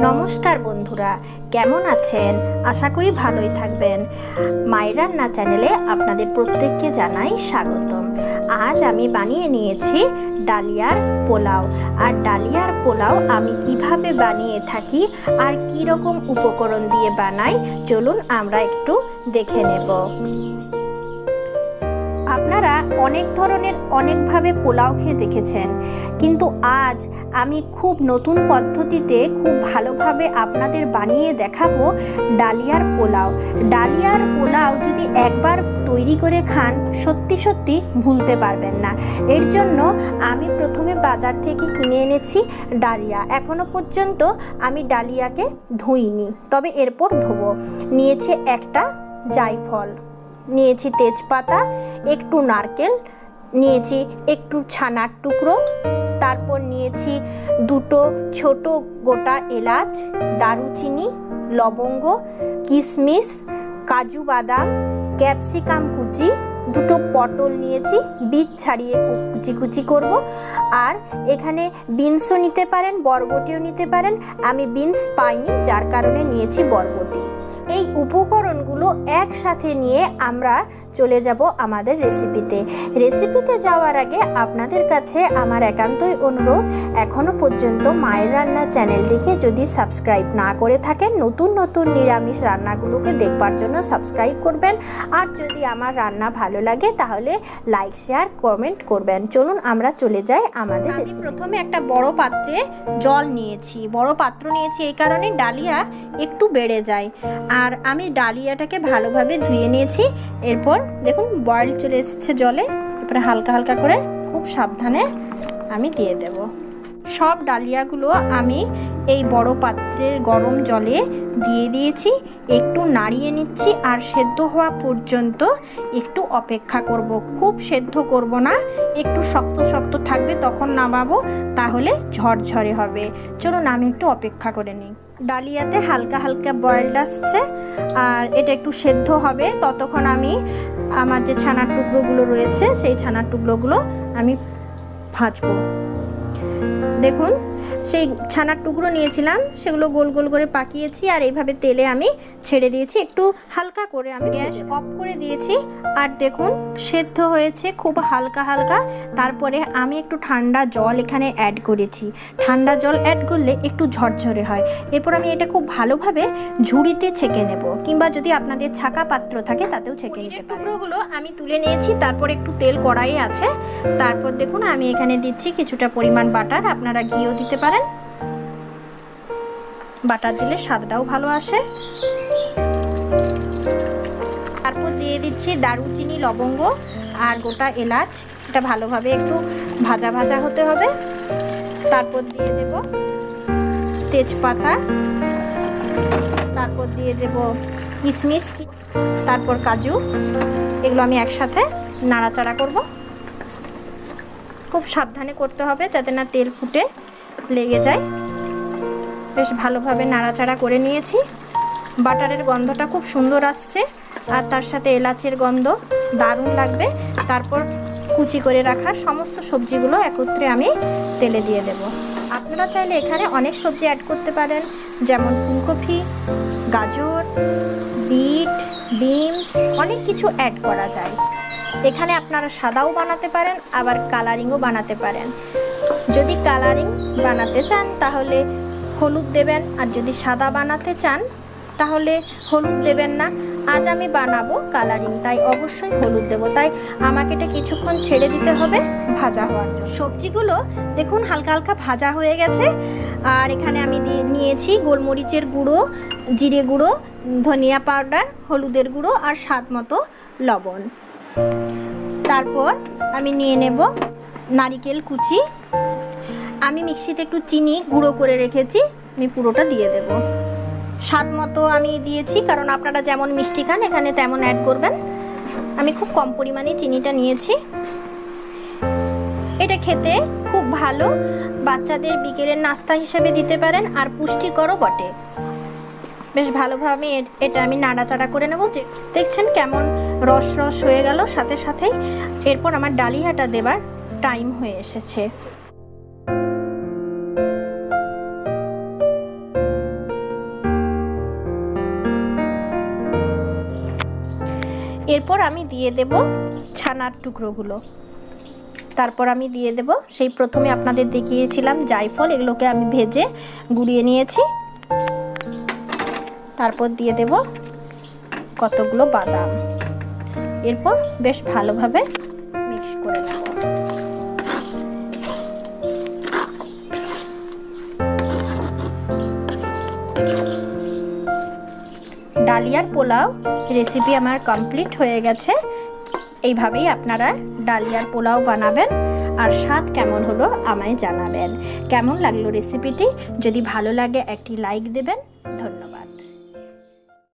নমস্কার বন্ধুরা, কেমন আছেন? আশা করি ভালোই থাকবেন। মায়ের রান্না চ্যানেলে আপনাদের প্রত্যেককে জানাই স্বাগতম। আজ আমি বানিয়ে নিয়েছি ডালিয়ার পোলাও। আর ডালিয়ার পোলাও আমি কিভাবে বানিয়ে থাকি আর কি রকম উপকরণ দিয়ে বানাই, চলুন আমরা একটু দেখে নেব। আপনারা অনেক ধরনের অনেকভাবে পোলাও খেয়ে দেখেছেন, কিন্তু আজ আমি খুব নতুন পদ্ধতিতে খুব ভালোভাবে আপনাদের বানিয়ে দেখাবো ডালিয়ার পোলাও। ডালিয়ার পোলাও যদি একবার তৈরি করে খান, সত্যি সত্যি ভুলতে পারবেন না। এর জন্য আমি প্রথমে বাজার থেকে কিনে এনেছি ডালিয়া। এখনো পর্যন্ত আমি ডালিয়াকে ধুইনি, তবে এরপর ধোবো। নিয়েছি একটা জায়ফল, নিয়েছি তেজপাতা, একটু নারকেল, নিয়েছি একটু ছানার টুকরো, তারপর নিয়েছি দুটো ছোট গোটা এলাচ, দারুচিনি, লবঙ্গ, কিশমিশ, কাজু বাদাম, ক্যাপসিকাম কুচি, দুটো পটল নিয়েছি, বীজ ছাড়িয়ে কুচি কুচি করব। আর এখানে বিনসও নিতে পারেন, বরবটিও নিতে পারেন। আমি বিনস পাইনি, যার কারণে নিয়েছি বরবটি। এই উপকরণগুলো একসাথে নিয়ে আমরা চলে যাব আমাদের রেসিপিতে যাওয়ার আগে আপনাদের কাছে আমার একান্তই অনুরোধ, এখনও পর্যন্ত মায়ের রান্না চ্যানেলটিকে যদি সাবস্ক্রাইব না করে থাকেন, নতুন নতুন নিরামিষ রান্নাগুলোকে দেখবার জন্য সাবস্ক্রাইব করবেন। আর যদি আমার রান্না ভালো লাগে তাহলে লাইক, শেয়ার, কমেন্ট করবেন। চলুন আমরা চলে যাই আমাদের রেসিপি। প্রথমে একটা বড় পাত্রে জল নিয়েছি। বড় পাত্র নিয়েছি এই কারণে ডালিয়া একটু বেড়ে যায়। আর আমি ডালিয়াটাকে ভালোভাবে ধুয়ে নিয়েছি। এরপর দেখুন বয়েল চলে এসেছে জলে। এরপরে হালকা হালকা করে খুব সাবধানে আমি দিয়ে দেব। সব ডালিয়াগুলো আমি এই বড় পাত্রের গরম জলে দিয়ে দিয়েছি। একটু নাড়িয়ে নিচ্ছি আর সেদ্ধ হওয়া পর্যন্ত একটু অপেক্ষা করব। খুব সেদ্ধ করব না, একটু শক্ত শক্ত থাকবে, তখন নামাবো, তাহলে ঝরঝরে হবে। চলুন আমি একটু অপেক্ষা করে নিই। ডালিয়াতে হালকা হালকা বয়েলড আসছে আর এটা একটু সেদ্ধ হবে। ততক্ষণ আমি আমার যে ছানার টুকরোগুলো রয়েছে সেই ছানার টুকরোগুলো আমি ভাজবো। দেখুন সেই ছানার টুকরো নিয়েছিলাম, সেগুলো গোল গোল করে পাকিয়েছি আর এইভাবে তেলে আমি ছেড়ে দিয়েছি। একটু হালকা করে আমি গ্যাস অফ করে দিয়েছি। আর দেখুন সেদ্ধ হয়েছে খুব হালকা হালকা। তারপরে আমি একটু ঠান্ডা জল এখানে অ্যাড করেছি। ঠান্ডা জল অ্যাড করলে একটু ঝরঝরে হয়। এরপর আমি এটা খুব ভালোভাবে ঝুড়িতে ছেঁকে নেব, কিংবা যদি আপনাদের ছাঁকা পাত্র থাকে তাতেও ছেঁকে নিতে পারেন। টুকরোগুলো আমি তুলে নিয়েছি। তারপর একটু তেল কড়াইয়ে আছে। তারপর দেখুন আমি এখানে দিচ্ছি কিছুটা পরিমাণ বাটার। আপনারা ঘিও দিতে পারেন, বাটার দিলে স্বাদটাও ভালো আসে। তারপর দিয়ে দিচ্ছি দারুচিনি, লবঙ্গ আর গোটা এলাচ। এটা ভালোভাবে একটু ভাজা ভাজা হতে হবে। তারপর দিয়ে দেব তেজপাতা, তারপর দিয়ে দেব কিশমিশ, তারপর কাজু। এগুলো আমি একসাথে নাড়াচাড়া করব। খুব সাবধানে করতে হবে যাতে না তেল ফুটে লেগে যায়। বেশ ভালোভাবে নাড়াচাড়া করে নিয়েছি। বাটারের গন্ধটা খুব সুন্দর আসছে আর তার সাথে এলাচের গন্ধ দারুণ লাগবে। তারপর কুচি করে রাখা সমস্ত সবজিগুলো একত্রে আমি তেলে দিয়ে দেব। আপনারা চাইলে এখানে অনেক সবজি অ্যাড করতে পারেন, যেমন ফুলকপি, গাজর, বিট, বিনস, অনেক কিছু অ্যাড করা যায়। এখানে আপনারা সাদাও বানাতে পারেন, আবার কালারিংও বানাতে পারেন। যদি কালারিং বানাতে চান তাহলে হলুদ দেবেন, আর যদি সাদা বানাতে চান তাহলে হলুদ দেবেন না। আজ আমি বানাবো কালারিং, তাই অবশ্যই হলুদ দেব। তাই আমাকে এটা কিছুক্ষণ ছেড়ে দিতে হবে ভাজা হওয়ার জন্য। সবজিগুলো দেখুন হালকা হালকা ভাজা হয়ে গেছে। আর এখানে আমি নিয়েছি গোলমরিচের গুঁড়ো, জিরে গুঁড়ো, ধনিয়া পাউডার, হলুদের গুঁড়ো আর স্বাদ মতো লবণ। তারপর আমি নিয়ে নেব নারকেল কুচি। আমি মিক্সিতে একটু চিনি গুঁড়ো করে রেখেছি, আমি পুরোটা দিয়ে দেব। স্বাদ মতো আমি দিয়েছি, কারণ আপনারা যেমন মিষ্টি খান এখানে তেমন অ্যাড করবেন। আমি খুব কম পরিমাণে চিনিটা নিয়েছি। এটা খেতে খুব ভালো, বাচ্চাদের বিকেলের নাস্তা হিসেবে দিতে পারেন, আর পুষ্টিকরও বটে। বেশ ভালোভাবে এটা আমি নাড়াচাড়া করে নেব। যে দেখছেন কেমন রস রস হয়ে গেল সাথে সাথেই। এরপর আমার ডালিয়াটা দেবার টাইম হয়ে এসেছে। এরপর আমি দিয়ে দেব ছানার টুকরোগুলো। তারপর আমি দিয়ে দেব সেই প্রথমে আপনাদের দেখিয়েছিলাম জায়ফল, এগুলোকে আমি ভেজে গুঁড়িয়ে নিয়েছি। তারপর দিয়ে দেব কতগুলো বাদাম। এরপর বেশ ভালোভাবে মিক্স করে নেব। ডালিয়ার পোলাও রেসিপি আমার কমপ্লিট হয়ে গেছে। এইভাবেই আপনারা ডালিয়ার পোলাও বানাবেন, আর স্বাদ কেমন হলো আমায় জানাবেন। কেমন লাগলো রেসিপিটি? যদি ভালো লাগে একটি লাইক দেবেন। ধন্যবাদ।